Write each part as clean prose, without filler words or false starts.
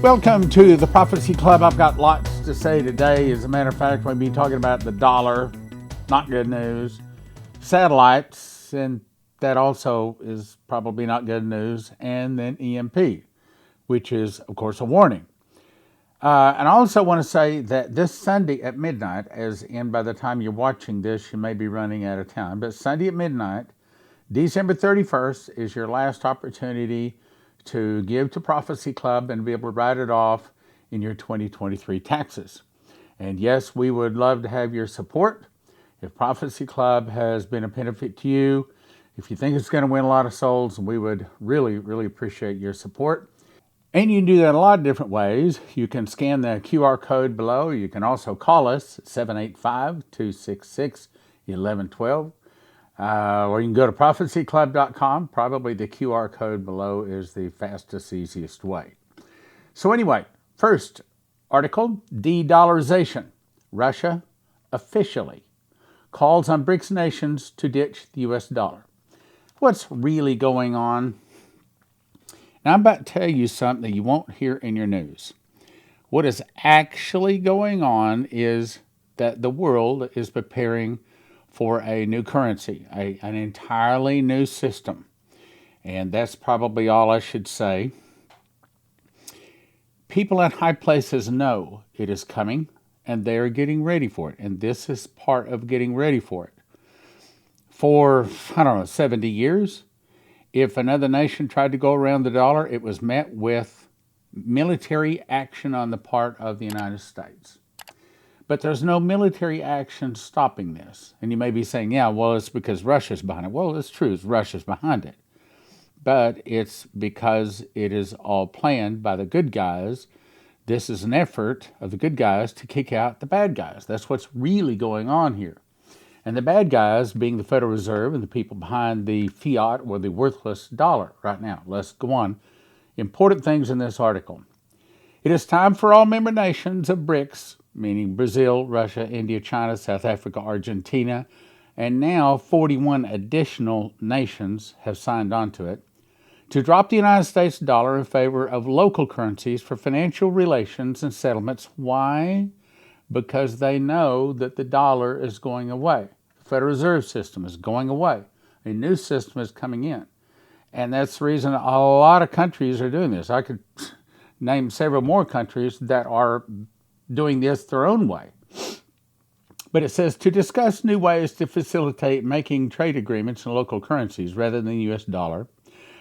Welcome to the Prophecy Club. I've got lots to say today. As a matter of fact, we'll be talking about the dollar, not good news, satellites, and that also is probably not good news, and then EMP, which is, of course, a warning. And I also want to say that this Sunday at midnight, as in by the time you're watching this, you may be running out of time, but Sunday at midnight, December 31st, is your last opportunity to give to Prophecy Club and be able to write it off in your 2023 taxes. And yes, we would love to have your support. If Prophecy Club has been a benefit to you, if you think it's going to win a lot of souls, we would really, really appreciate your support. And you can do that a lot of different ways. You can scan the QR code below. You can also call us at 785-266-1112. Or you can go to prophecyclub.com. Probably the QR code below is the fastest, easiest way. So anyway, first article, de-dollarization. Russia officially calls on BRICS nations to ditch the U.S. dollar. What's really going on? Now I'm about to tell you something that you won't hear in your news. What is actually going on is that the world is preparing for a new currency, an entirely new system. And that's probably all I should say. People in high places know it is coming, and they are getting ready for it. And this is part of getting ready for it. For, 70 years, if another nation tried to go around the dollar, it was met with military action on the part of the United States. But there's no military action stopping this. And you may be saying, yeah, well, it's because Russia's behind it. Well, it's true, Russia's behind it. But it's because it is all planned by the good guys. This is an effort of the good guys to kick out the bad guys. That's what's really going on here. And the bad guys being the Federal Reserve and the people behind the fiat or the worthless dollar right now. Let's go on. Important things in this article. It is time for all member nations of BRICS, meaning Brazil, Russia, India, China, South Africa, Argentina, and now 41 additional nations have signed on to it, to drop the United States dollar in favor of local currencies for financial relations and settlements. Why? Because they know that the dollar is going away. The Federal Reserve System is going away. A new system is coming in. And that's the reason a lot of countries are doing this. I could name several more countries that are doing this their own way. But it says to discuss new ways to facilitate making trade agreements in local currencies rather than the U.S. dollar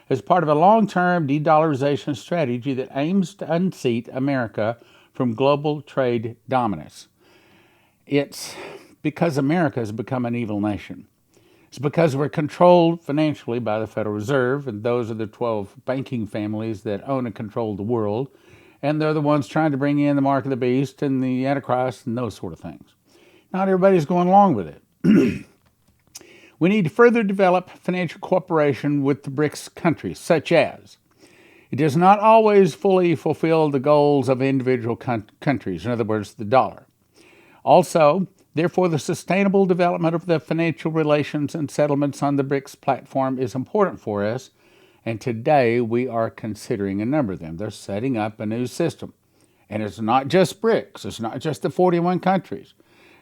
as part of a long-term de-dollarization strategy that aims to unseat America from global trade dominance. It's because America has become an evil nation. It's because we're controlled financially by the Federal Reserve, and those are the 12 banking families that own and control the world, and they're the ones trying to bring in the mark of the beast and the Antichrist and those sort of things. Not everybody's going along with it. We need to further develop financial cooperation with the BRICS countries, such as it does not always fully fulfill the goals of individual countries, in other words, the dollar. Also, therefore, the sustainable development of the financial relations and settlements on the BRICS platform is important for us, and today we are considering a number of them. They're setting up a new system. And it's not just BRICS. It's not just the 41 countries.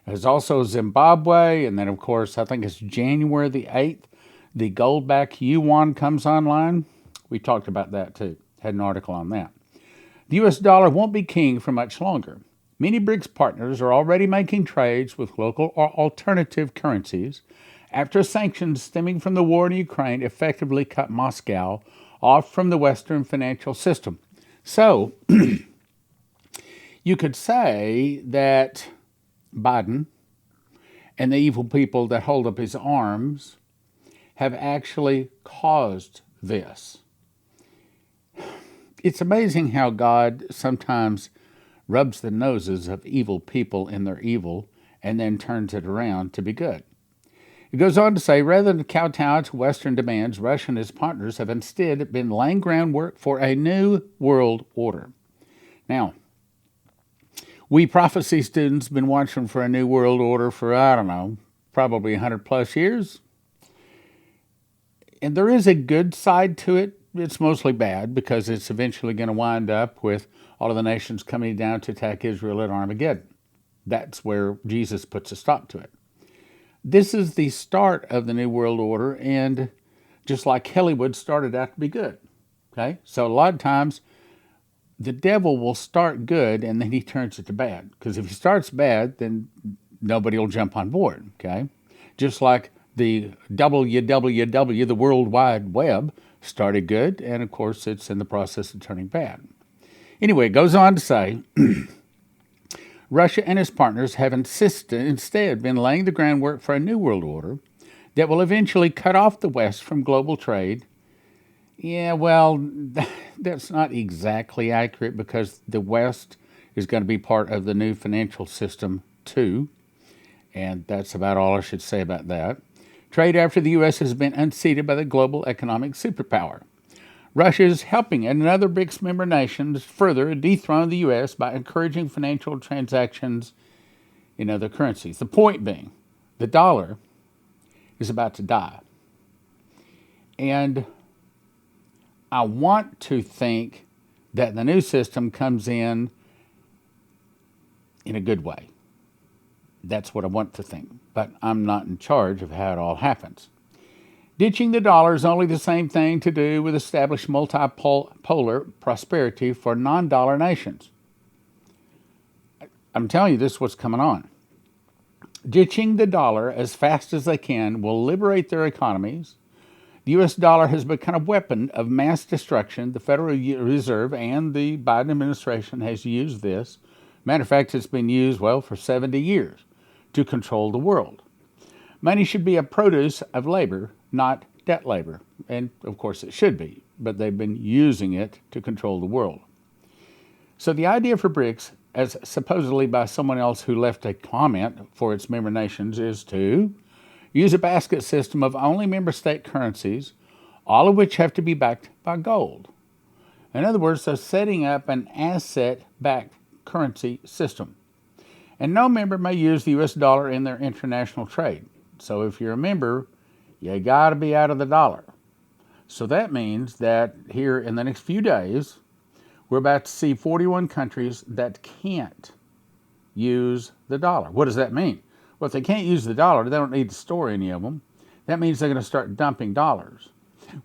There's also Zimbabwe, and then, of course, I think it's January the 8th, the gold-backed yuan comes online. We talked about that, too. Had an article on that. The U.S. dollar won't be king for much longer. Many BRICS partners are already making trades with local or alternative currencies after sanctions stemming from the war in Ukraine effectively cut Moscow off from the Western financial system. So, you could say that Biden and the evil people that hold up his arms have actually caused this. It's amazing how God sometimes rubs the noses of evil people in their evil and then turns it around to be good. It goes on to say, rather than kowtow to Western demands, Russia and his partners have instead been laying groundwork for a new world order. Now, we prophecy students have been watching for a new world order for, probably 100 plus years. And there is a good side to it. it's mostly bad because it's eventually going to wind up with all of the nations coming down to attack Israel at Armageddon. That's where Jesus puts a stop to it. This is the start of the New World Order, and just like Hollywood started out to be good. Okay? So a lot of times the devil will start good and then he turns it to bad. Because if he starts bad, then nobody will jump on board. Okay? Just like the WWW, the World Wide Web, started good, and of course it's in the process of turning bad. Anyway, it goes on to say, Russia and his partners have instead been laying the groundwork for a new world order that will eventually cut off the West from global trade. Yeah, well, that's not exactly accurate because the West is going to be part of the new financial system too, and that's about all I should say about that. Trade after the U.S. has been unseated by the global economic superpower. Russia is helping another BRICS member nation further dethrone the U.S. by encouraging financial transactions in other currencies. The point being, the dollar is about to die. And I want to think that the new system comes in a good way. That's what I want to think. But I'm not in charge of how it all happens. Ditching the dollar is only the same thing to do with established multipolar prosperity for non-dollar nations. I'm telling you, this is what's coming on. Ditching the dollar as fast as they can will liberate their economies. The U.S. dollar has become a weapon of mass destruction. The Federal Reserve and the Biden administration has used this. Matter of fact, it's been used, for 70 years to control the world. Money should be a produce of labor, not debt labor. And, of course, it should be. But they've been using it to control the world. So the idea for BRICS, as supposedly by someone else who left a comment for its member nations, is to use a basket system of only member state currencies, all of which have to be backed by gold. In other words, they're setting up an asset-backed currency system. And no member may use the U.S. dollar in their international trade. So if you're a member, you got to be out of the dollar. So that means that here in the next few days, we're about to see 41 countries that can't use the dollar. What does that mean? Well, if they can't use the dollar, they don't need to store any of them. That means they're going to start dumping dollars.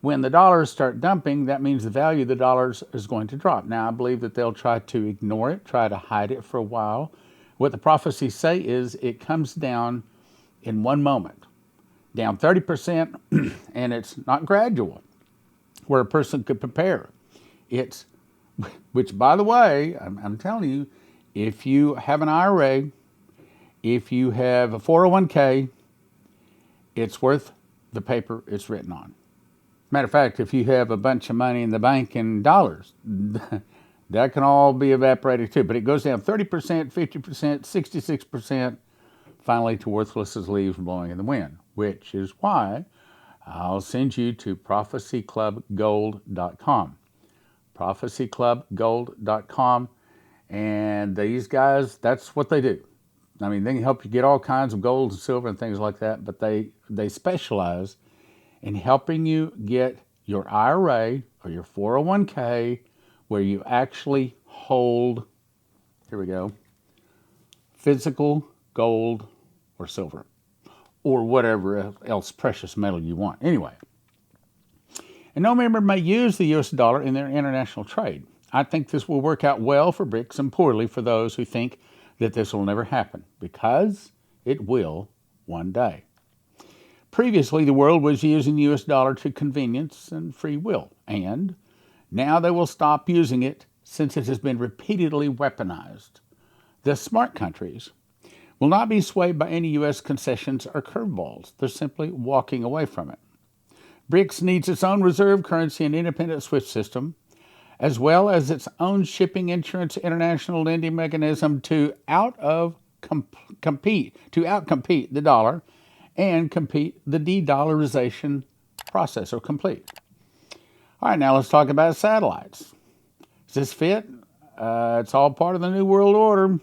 When the dollars start dumping, that means the value of the dollars is going to drop. Now, I believe that they'll try to ignore it, try to hide it for a while. What the prophecies say is it comes down in one moment, down 30%, and it's not gradual, where a person could prepare. It's, which by the way, I'm telling you, if you have an IRA, if you have a 401k, it's worth the paper it's written on. Matter of fact, if you have a bunch of money in the bank in dollars, that can all be evaporated too. But it goes down 30%, 50%, 66%, finally to worthless as leaves blowing in the wind, which is why I'll send you to prophecyclubgold.com. prophecyclubgold.com. And these guys, that's what they do. I mean, they can help you get all kinds of gold and silver and things like that, but they specialize in helping you get your IRA or your 401k where you actually hold, here we go, physical gold or silver or whatever else precious metal you want. Anyway, and no member may use the U.S. dollar in their international trade. I think this will work out well for BRICS and poorly for those who think that this will never happen, because it will one day. Previously, the world was using the U.S. dollar to convenience and free will, and now they will stop using it since it has been repeatedly weaponized. The smart countries will not be swayed by any U.S. concessions or curveballs. They're simply walking away from it. BRICS needs its own reserve currency and independent SWIFT system, as well as its own shipping, insurance, international lending mechanism to outcompete the dollar and compete the de-dollarization process, or complete. All right, now let's talk about satellites. Does this fit? It's all part of the New World Order.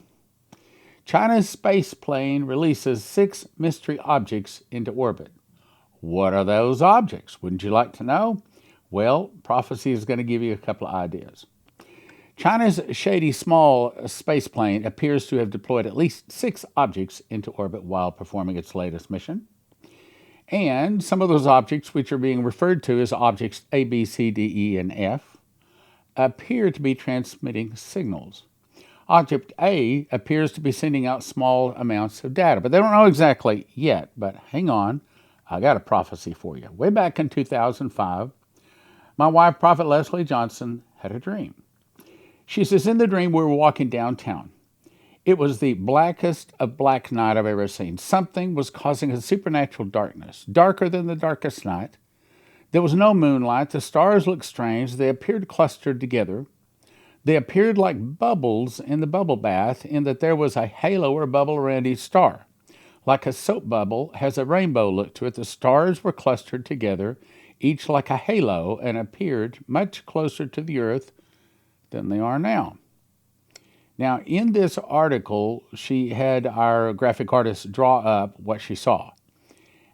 China's space plane releases 6 mystery objects into orbit. What are those objects? Wouldn't you like to know? Well, prophecy is going to give you a couple of ideas. China's shady small spaceplane appears to have deployed at least 6 objects into orbit while performing its latest mission. And some of those objects, which are being referred to as objects A, B, C, D, E, and F, appear to be transmitting signals. Object A appears to be sending out small amounts of data, but they don't know exactly yet. But hang on, I got a prophecy for you. Way back in 2005, my wife, Prophet Leslie Johnson, had a dream. She says, in the dream, we were walking downtown. It was the blackest of black night I've ever seen. Something was causing a supernatural darkness, darker than the darkest night. There was no moonlight. The stars looked strange. They appeared clustered together. They appeared like bubbles in the bubble bath, in that there was a halo or bubble around each star. Like a soap bubble has a rainbow look to it. The stars were clustered together, each like a halo, and appeared much closer to the earth than they are now. Now, in this article, she had our graphic artist draw up what she saw.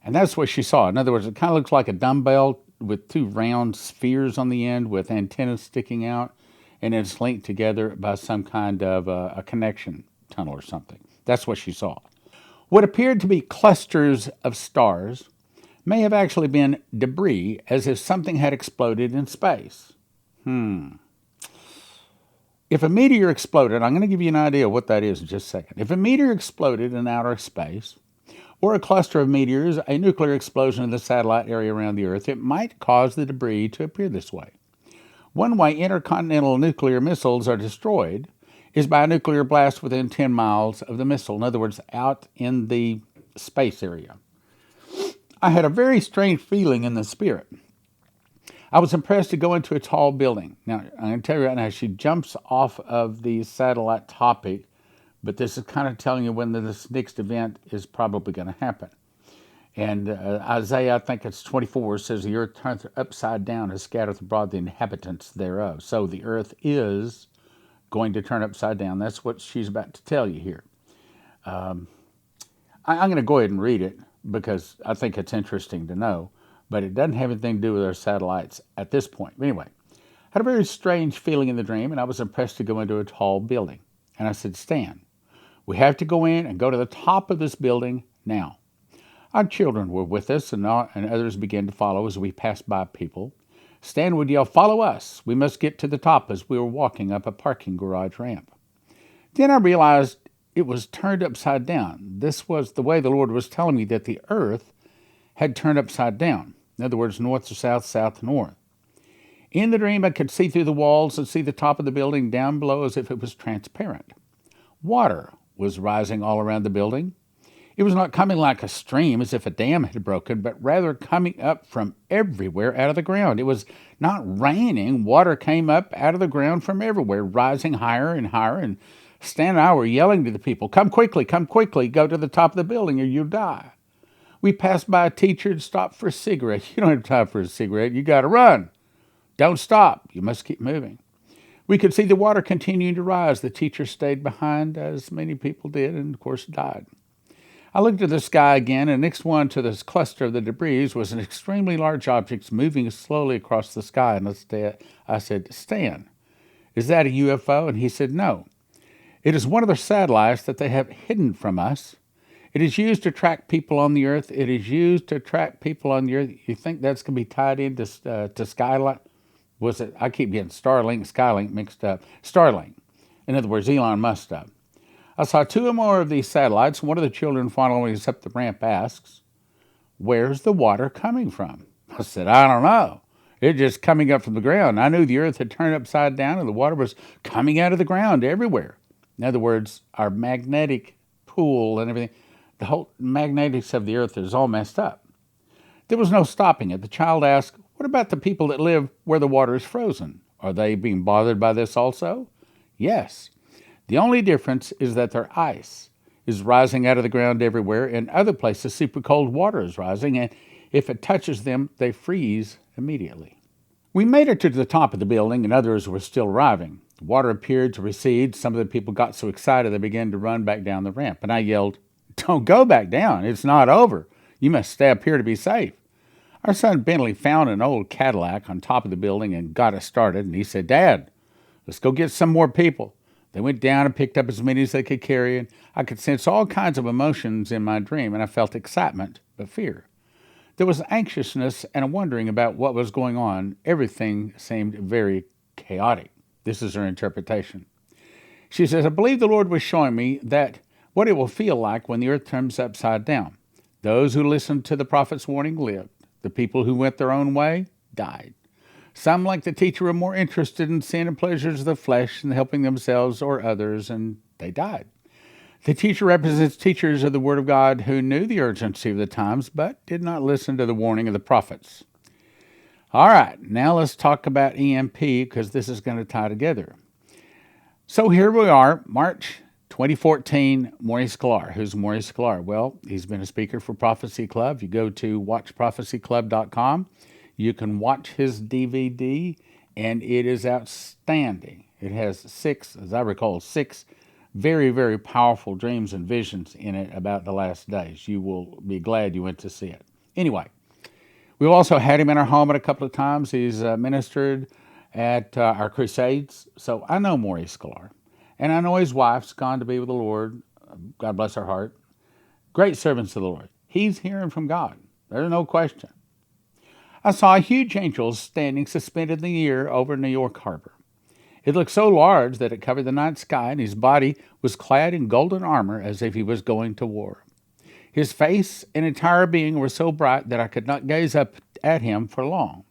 And that's what she saw. In other words, it kind of looks like a dumbbell with 2 round spheres on the end with antennas sticking out, and it's linked together by some kind of a connection tunnel or something. That's what she saw. What appeared to be clusters of stars may have actually been debris, as if something had exploded in space. If a meteor exploded, I'm going to give you an idea of what that is in just a second. If a meteor exploded in outer space, or a cluster of meteors, a nuclear explosion in the satellite area around the Earth, it might cause the debris to appear this way. One way intercontinental nuclear missiles are destroyed is by a nuclear blast within 10 miles of the missile. In other words, out in the space area. I had a very strange feeling in the spirit. I was impressed to go into a tall building. Now, I'm going to tell you right now, she jumps off of the satellite topic, but this is kind of telling you when this next event is probably going to happen. And Isaiah, I think it's 24, says the earth turneth upside down and scattereth abroad the inhabitants thereof. So the earth is going to turn upside down. That's what she's about to tell you here. I'm going to go ahead and read it because I think it's interesting to know, but it doesn't have anything to do with our satellites at this point. But anyway, I had a very strange feeling in the dream, and I was impressed to go into a tall building. And I said, Stan, we have to go in and go to the top of this building now. Our children were with us, and others began to follow as we passed by people. Stan would yell, follow us. We must get to the top, as we were walking up a parking garage ramp. Then I realized it was turned upside down. This was the way the Lord was telling me that the earth had turned upside down. In other words, north to south, south to north. In the dream, I could see through the walls and see the top of the building down below as if it was transparent. Water was rising all around the building. It was not coming like a stream as if a dam had broken, but rather coming up from everywhere out of the ground. It was not raining. Water came up out of the ground from everywhere, rising higher and higher. And Stan and I were yelling to the people, come quickly, go to the top of the building or you'll die. We passed by a teacher and stopped for a cigarette. You don't have time for a cigarette. You got to run. Don't stop. You must keep moving. We could see the water continuing to rise. The teacher stayed behind, as many people did, and of course died. I looked at the sky again, and next one to this cluster of the debris was an extremely large object moving slowly across the sky. And I said, Stan, is that a UFO? And he said, no. It is one of their satellites that they have hidden from us. It is used to track people on the earth. You think that's going to be tied into Skylink? I keep getting Skylink mixed up. Starlink. In other words, Elon Musk stuff. I saw 2 or more of these satellites. One of the children following us up the ramp asks, where's the water coming from? I said, I don't know. It's just coming up from the ground. I knew the earth had turned upside down and the water was coming out of the ground everywhere. In other words, our magnetic pool and everything, the whole magnetics of the earth is all messed up. There was no stopping it. The child asked, what about the people that live where the water is frozen? Are they being bothered by this also? Yes. The only difference is that their ice is rising out of the ground everywhere. In other places, super cold water is rising, and if it touches them, they freeze immediately. We made it to the top of the building, and others were still arriving. The water appeared to recede. Some of the people got so excited they began to run back down the ramp, and I yelled, don't go back down. It's not over. You must stay up here to be safe. Our son Bentley found an old Cadillac on top of the building and got us started, and he said, "Dad, let's go get some more people." They went down and picked up as many as they could carry, and I could sense all kinds of emotions in my dream, and I felt excitement, but fear. There was anxiousness and a wondering about what was going on. Everything seemed very chaotic. This is her interpretation. She says, "I believe the Lord was showing me that what it will feel like when the earth turns upside down. Those who listened to the prophet's warning lived. The people who went their own way died. Some, like the teacher, were more interested in sin and pleasures of the flesh than helping themselves or others, and they died. The teacher represents teachers of the Word of God who knew the urgency of the times, but did not listen to the warning of the prophets." All right, now let's talk about EMP, because this is going to tie together. So here we are, March 2014, Maurice Sklar. Who's Maurice Sklar? Well, he's been a speaker for Prophecy Club. You go to watchprophecyclub.com. You can watch his DVD, and it is outstanding. It has six, as I recall, six very, very powerful dreams and visions in it about the last days. You will be glad you went to see it. Anyway, we've also had him in our home a couple of times. He's ministered at our crusades. So I know Maurice Sklar. And I know his wife's gone to be with the Lord. God bless her heart. Great servants of the Lord. He's hearing from God. There's no question. I saw a huge angel standing suspended in the air over New York Harbor. It looked so large that it covered the night sky, and his body was clad in golden armor as if he was going to war. His face and entire being were so bright that I could not gaze up at him for long.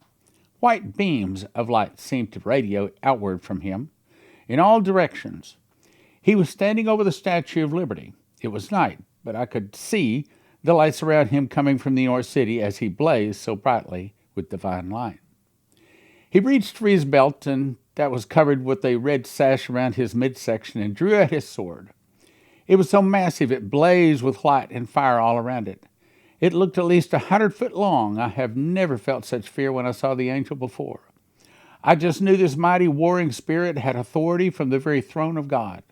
White beams of light seemed to radiate outward from him in all directions. He was standing over the Statue of Liberty. It was night, but I could see the lights around him coming from New York City as he blazed so brightly with divine light. He reached for his belt, and that was covered with a red sash around his midsection, and drew out his sword. It was so massive it blazed with light and fire all around it. It looked at least 100 feet long. I have never felt such fear when I saw the angel before. I just knew this mighty warring spirit had authority from the very throne of God.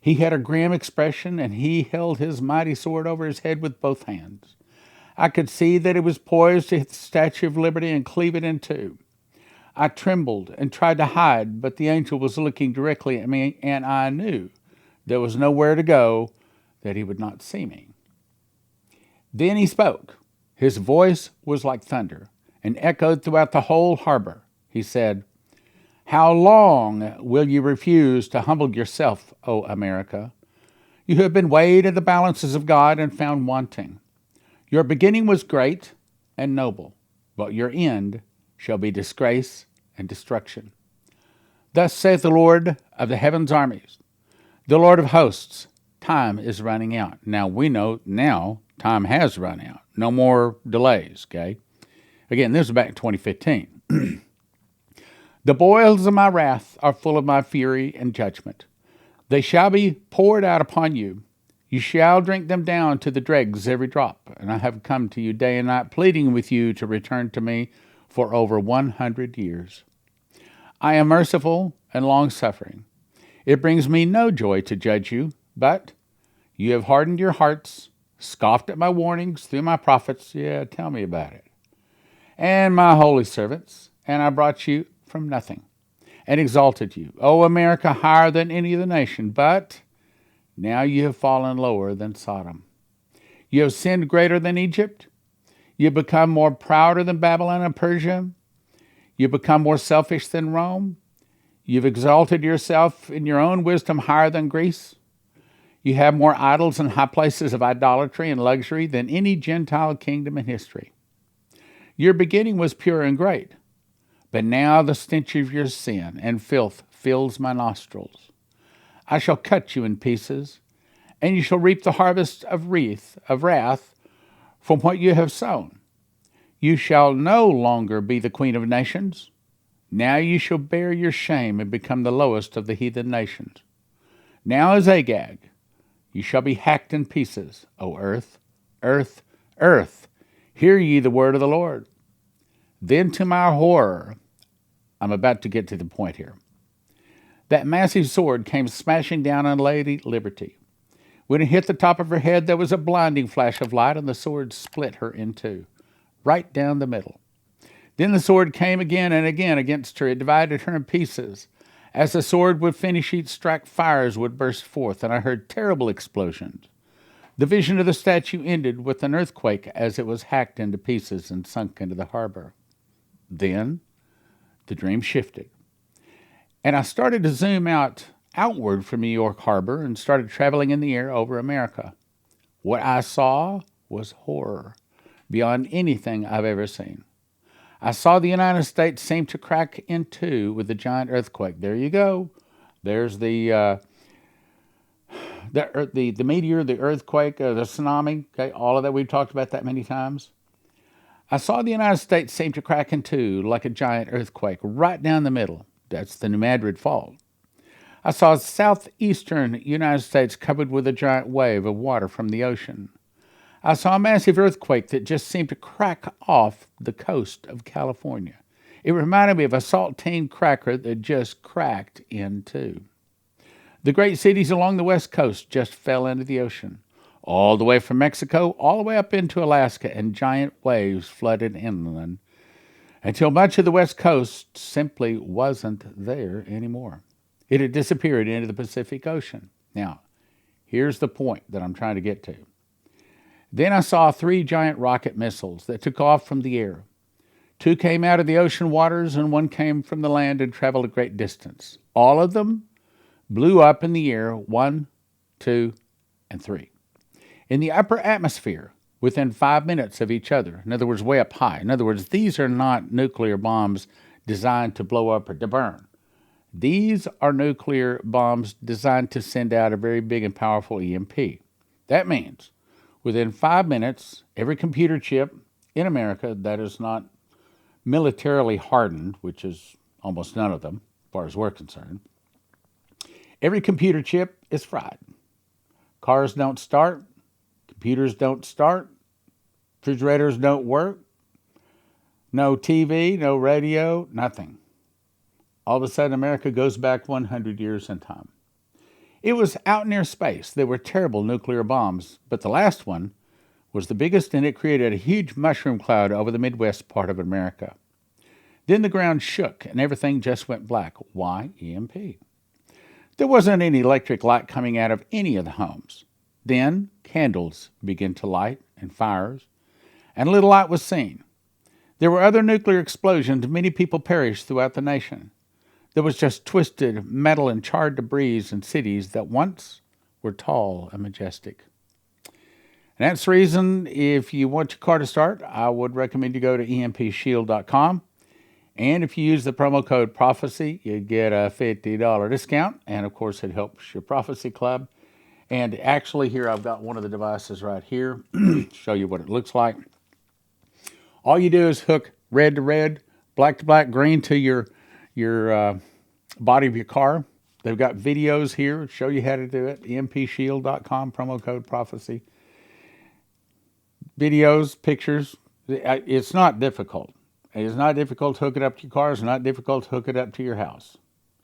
He had a grim expression, and he held his mighty sword over his head with both hands. I could see that it was poised to hit the Statue of Liberty and cleave it in two. I trembled and tried to hide, but the angel was looking directly at me, and I knew there was nowhere to go that he would not see me. Then he spoke. His voice was like thunder and echoed throughout the whole harbor. He said, "How long will you refuse to humble yourself, O America? You have been weighed in the balances of God and found wanting. Your beginning was great and noble, but your end shall be disgrace and destruction. Thus saith the Lord of the heaven's armies, the Lord of hosts, time is running out." Now we know now time has run out. No more delays, okay? Again, this was back in 2015. "The boils of my wrath are full of my fury and judgment. They shall be poured out upon you. You shall drink them down to the dregs, every drop. And I have come to you day and night, pleading with you to return to me for over 100 years. I am merciful and long-suffering. It brings me no joy to judge you, but you have hardened your hearts, scoffed at my warnings through my prophets." Yeah, tell me about it. "And my holy servants, and I brought you from nothing, and exalted you, O America, higher than any of the nation. But now you have fallen lower than Sodom. You have sinned greater than Egypt. You have become more prouder than Babylon and Persia. You have become more selfish than Rome. You've exalted yourself in your own wisdom higher than Greece. You have more idols and high places of idolatry and luxury than any Gentile kingdom in history. Your beginning was pure and great, but now the stench of your sin and filth fills my nostrils. I shall cut you in pieces, and you shall reap the harvest of wrath from what you have sown. You shall no longer be the queen of nations. Now you shall bear your shame and become the lowest of the heathen nations. Now as Agag, you shall be hacked in pieces, O earth, earth, earth. Hear ye the word of the Lord." Then to my horror, I'm about to get to the point here, that massive sword came smashing down on Lady Liberty. When it hit the top of her head, there was a blinding flash of light, and the sword split her in two. right down the middle. Then the sword came again and again against her. It divided her in pieces. As the sword would finish, each strike fires would burst forth, and I heard terrible explosions. The vision of the statue ended with an earthquake as it was hacked into pieces and sunk into the harbor. Then the dream shifted, and I started to zoom outward from New York Harbor and started traveling in the air over America. What I saw was horror beyond anything I've ever seen. I saw the United States seem to crack in two with the giant earthquake. There you go. There's the meteor, the earthquake, the tsunami, okay, all of that. We've talked about that many times. I saw the United States seem to crack in two like a giant earthquake right down the middle. That's the New Madrid Fault. I saw southeastern United States covered with a giant wave of water from the ocean. I saw a massive earthquake that just seemed to crack off the coast of California. It reminded me of a saltine cracker that just cracked in two. The great cities along the west coast just fell into the ocean, all the way from Mexico, all the way up into Alaska, and giant waves flooded inland until much of the west coast simply wasn't there anymore. It had disappeared into the Pacific Ocean. Now, here's the point that I'm trying to get to. Then I saw 3 giant rocket missiles that took off from the air. 2 came out of the ocean waters and 1 came from the land and traveled a great distance. All of them blew up in the air, 1, 2, and 3. In the upper atmosphere, within 5 minutes of each other. In other words, way up high. In other words, these are not nuclear bombs designed to blow up or to burn. These are nuclear bombs designed to send out a very big and powerful EMP. That means within 5 minutes, every computer chip in America that is not militarily hardened, which is almost none of them, as far as we're concerned, every computer chip is fried. Cars don't start. Computers don't start. Refrigerators don't work. No TV, no radio, nothing. All of a sudden, America goes back 100 years in time. It was out near space. There were terrible nuclear bombs, but the last one was the biggest, and it created a huge mushroom cloud over the Midwest part of America. Then the ground shook, and everything just went black. Why EMP? There wasn't any electric light coming out of any of the homes. Then candles began to light and fires, and little light was seen. There were other nuclear explosions. Many people perished throughout the nation. There was just twisted metal and charred debris in cities that once were tall and majestic. And that's the reason, if you want your car to start, I would recommend you go to empshield.com. And if you use the promo code PROPHECY, you get a $50 discount. And of course, it helps your Prophecy Club. And actually here, I've got one of the devices right here. Show you what it looks like. All you do is hook red to red, black to black, green to your body of your car. They've got videos here, show you how to do it. empshield.com, promo code PROPHECY. Videos, pictures. It's not difficult. It's not difficult to hook it up to your car. It's not difficult to hook it up to your house.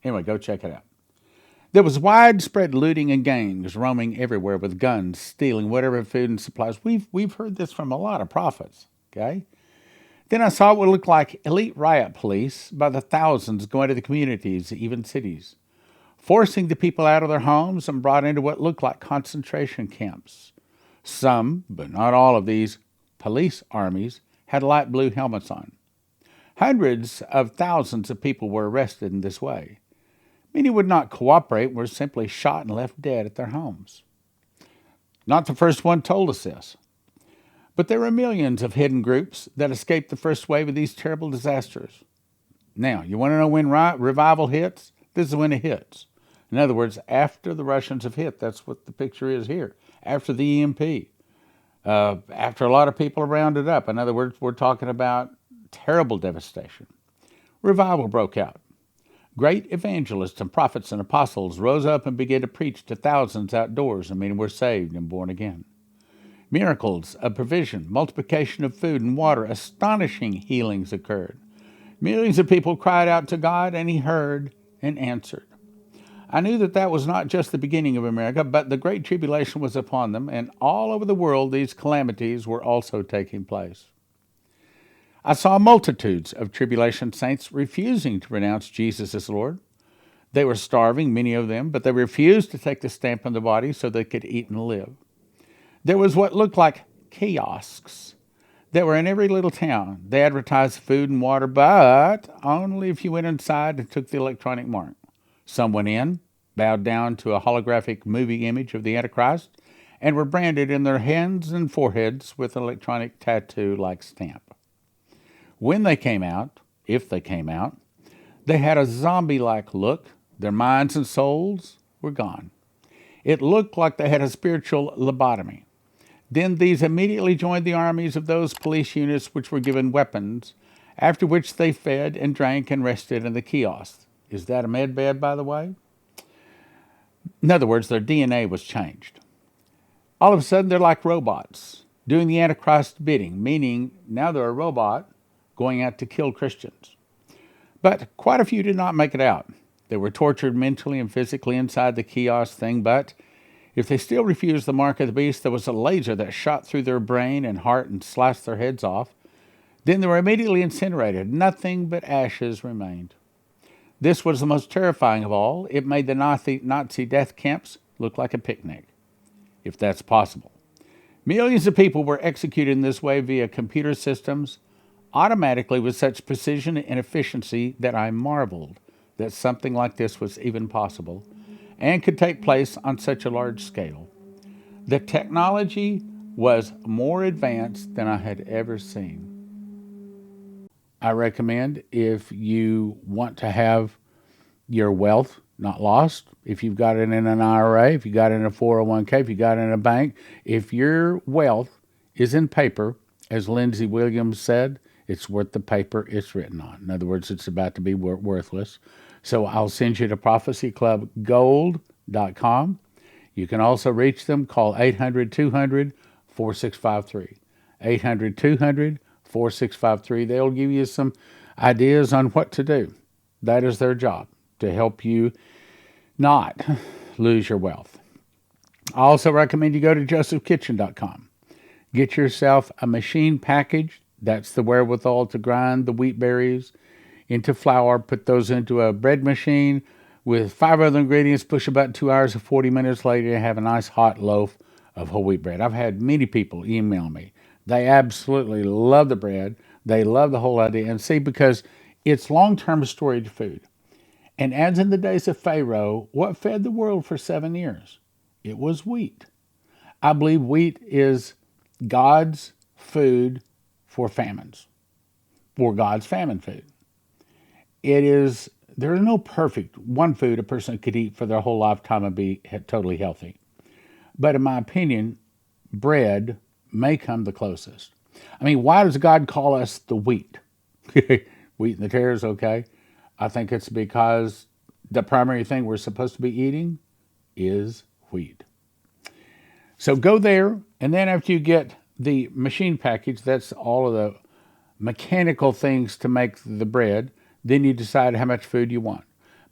Anyway, go check it out. There was widespread looting and gangs roaming everywhere with guns, stealing whatever food and supplies. We've heard this from a lot of prophets, okay? Then I saw what looked like elite riot police by the thousands going to the communities, even cities, forcing the people out of their homes and brought into what looked like concentration camps. Some, but not all of these police armies had light blue helmets on. Hundreds of thousands of people were arrested in this way. Many would not cooperate, were simply shot and left dead at their homes. Not the first one told us this. But there were millions of hidden groups that escaped the first wave of these terrible disasters. Now, you want to know when revival hits? This is when it hits. In other words, after the Russians have hit. That's what the picture is here. After the EMP. After a lot of people are rounded up. In other words, we're talking about terrible devastation. Revival broke out. Great evangelists and prophets and apostles rose up and began to preach to thousands outdoors, and many were saved and born again. Miracles of provision, multiplication of food and water, astonishing healings occurred. Millions of people cried out to God, and He heard and answered. I knew that that was not just the beginning of America, but the Great Tribulation was upon them, and all over the world these calamities were also taking place. I saw multitudes of tribulation saints refusing to renounce Jesus as Lord. They were starving, many of them, but they refused to take the stamp on the body so they could eat and live. There was what looked like kiosks that were in every little town. They advertised food and water, but only if you went inside and took the electronic mark. Some went in, bowed down to a holographic movie image of the Antichrist, and were branded in their hands and foreheads with an electronic tattoo-like stamp. When they came out, if they came out, they had a zombie-like look. Their minds and souls were gone. It looked like they had a spiritual lobotomy. Then these immediately joined the armies of those police units which were given weapons, after which they fed and drank and rested in the kiosks. Is that a med bed, by the way? In other words, their DNA was changed. All of a sudden, they're like robots, doing the Antichrist bidding, meaning now they're a robot going out to kill Christians. But quite a few did not make it out. They were tortured mentally and physically inside the kiosk thing, but if they still refused the mark of the beast, there was a laser that shot through their brain and heart and sliced their heads off. Then they were immediately incinerated. Nothing but ashes remained. This was the most terrifying of all. It made the Nazi death camps look like a picnic, if that's possible. Millions of people were executed in this way via computer systems, automatically with such precision and efficiency that I marveled that something like this was even possible and could take place on such a large scale. The technology was more advanced than I had ever seen. I recommend, if you want to have your wealth not lost, if you've got it in an IRA, if you got it in a 401k, if you got it in a bank, if your wealth is in paper, as Lindsay Williams said, it's worth the paper it's written on. In other words, it's about to be worthless. So I'll send you to prophecyclubgold.com. You can also reach them. Call 800-200-4653. 800-200-4653. They'll give you some ideas on what to do. That is their job, to help you not lose your wealth. I also recommend you go to josephkitchen.com. Get yourself a machine package. That's the wherewithal to grind the wheat berries into flour, put those into a bread machine with 5 other ingredients, push about 2 hours and 40 minutes later, you have a nice hot loaf of whole wheat bread. I've had many people email me. They absolutely love the bread. They love the whole idea. And see, because it's long-term storage food. And as in the days of Pharaoh, what fed the world for 7 years? It was wheat. I believe wheat is God's food for famines, for God's famine food. There is no perfect one food a person could eat for their whole lifetime and be totally healthy. But in my opinion, bread may come the closest. I mean, why does God call us the wheat? Wheat and the tares, okay? I think it's because the primary thing we're supposed to be eating is wheat. So go there, and then after you get the machine package, that's all of the mechanical things to make the bread, then you decide how much food you want.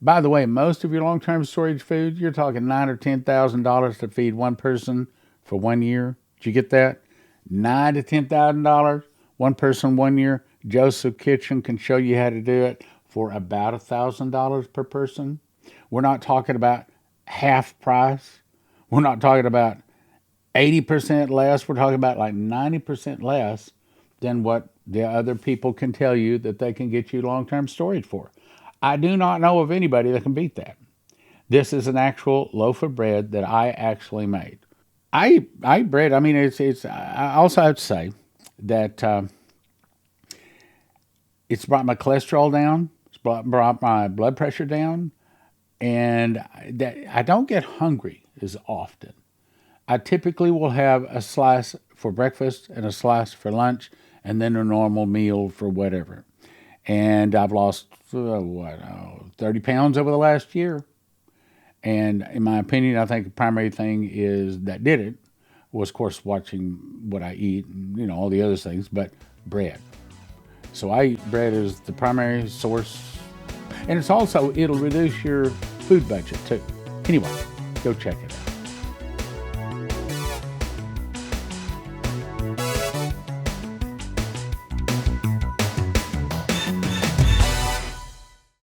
By the way, most of your long-term storage food, you're talking $9,000 or $10,000 to feed one person for 1 year. Did you get that? $9,000 to $10,000, one person 1 year. Joseph Kitchen can show you how to do it for about $1,000 per person. We're not talking about half price. We're not talking about 80% less. We're talking about like 90% less than what the other people can tell you that they can get you long-term storage for. I do not know of anybody that can beat that. This is an actual loaf of bread that I actually made. I eat bread. I mean, I also have to say that it's brought my cholesterol down. It's brought my blood pressure down. And that I don't get hungry as often. I typically will have a slice for breakfast and a slice for lunch, and then a normal meal for whatever. And I've lost, 30 pounds over the last year. And in my opinion, I think the primary thing that did it was, of course, watching what I eat and, all the other things, but bread. So I eat bread as the primary source. And it'll reduce your food budget too. Anyway, go check it out.